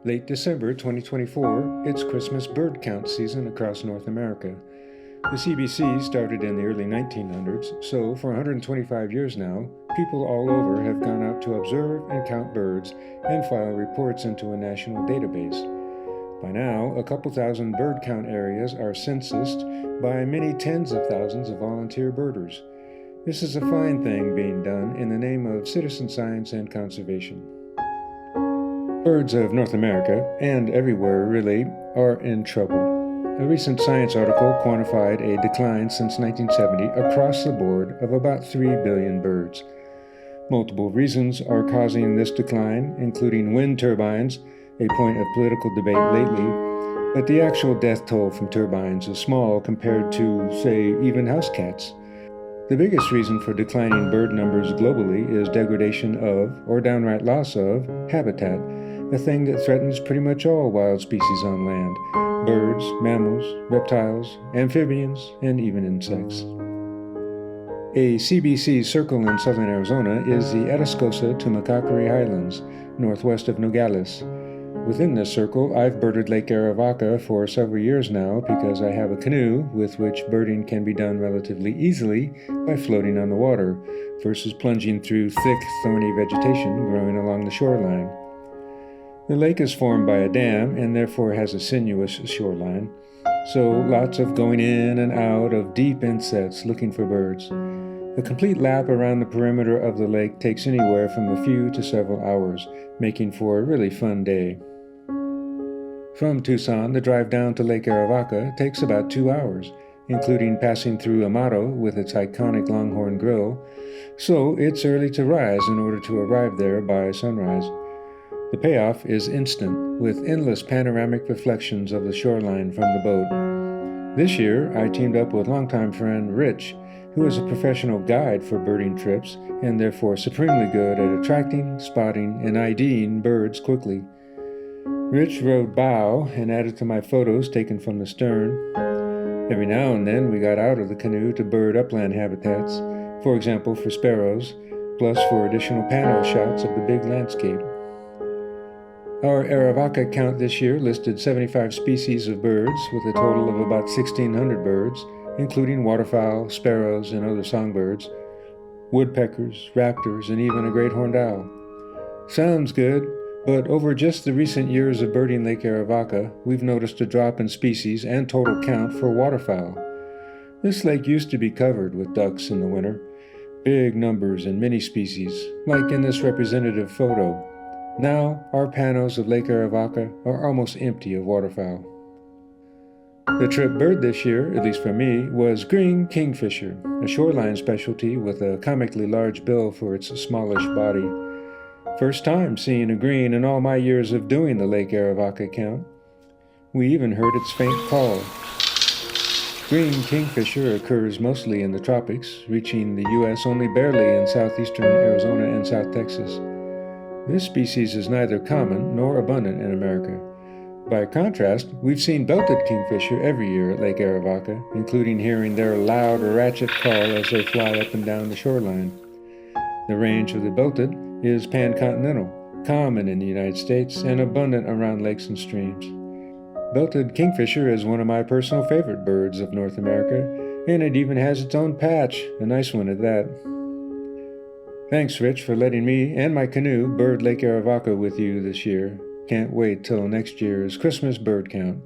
Late December 2024, it's Christmas bird count season across North America. The CBC started in the early 1900s, so for 125 years now, people all over have gone out to observe and count birds and file reports into a national database. By now, a couple thousand bird count areas are censused by many tens of thousands of volunteer birders. This is a fine thing being done in the name of citizen science and conservation. Birds of North America, and everywhere really, are in trouble. A recent Science article quantified a decline since 1970 across the board of about 3 billion birds. Multiple reasons are causing this decline, including wind turbines, a point of political debate lately, but the actual death toll from turbines is small compared to, say, even house cats. The biggest reason for declining bird numbers globally is degradation of, or downright loss of, habitat, a thing that threatens pretty much all wild species on land: birds, mammals, reptiles, amphibians, and even insects. A CBC circle in southern Arizona is the Atascosa-Tumacacori Highlands, northwest of Nogales. Within this circle, I've birded Lake Arivaca for several years now because I have a canoe with which birding can be done relatively easily by floating on the water, versus plunging through thick, thorny vegetation growing along the shoreline. The lake is formed by a dam and therefore has a sinuous shoreline, so lots of going in and out of deep insets looking for birds. A complete lap around the perimeter of the lake takes anywhere from a few to several hours, making for a really fun day. From Tucson, the drive down to Lake Arivaca takes about 2 hours, including passing through Amado with its iconic Longhorn Grill, so it's early to rise in order to arrive there by sunrise. The payoff is instant, with endless panoramic reflections of the shoreline from the boat. This year, I teamed up with longtime friend Rich, who is a professional guide for birding trips and therefore supremely good at attracting, spotting, and IDing birds quickly. Rich rode bow and added to my photos taken from the stern. Every now and then we got out of the canoe to bird upland habitats, for example for sparrows, plus for additional pano shots of the big landscape. Our Arivaca count this year listed 75 species of birds, with a total of about 1,600 birds, including waterfowl, sparrows, and other songbirds, woodpeckers, raptors, and even a great horned owl. Sounds good, but over just the recent years of birding Lake Arivaca, we've noticed a drop in species and total count for waterfowl. This lake used to be covered with ducks in the winter, big numbers and many species, like in this representative photo. Now, our panos of Lake Arivaca are almost empty of waterfowl. The trip bird this year, at least for me, was green kingfisher, a shoreline specialty with a comically large bill for its smallish body. First time seeing a green in all my years of doing the Lake Arivaca count. We even heard its faint call. Green kingfisher occurs mostly in the tropics, reaching the U.S. only barely in southeastern Arizona and South Texas. This species is neither common nor abundant in America. By contrast, we've seen belted kingfisher every year at Lake Arivaca, including hearing their loud, ratchet call as they fly up and down the shoreline. The range of the belted is pancontinental, common in the United States, and abundant around lakes and streams. Belted kingfisher is one of my personal favorite birds of North America, and it even has its own patch, a nice one at that. Thanks, Rich, for letting me and my canoe bird Lake Arivaca with you this year. Can't wait till next year's Christmas bird count.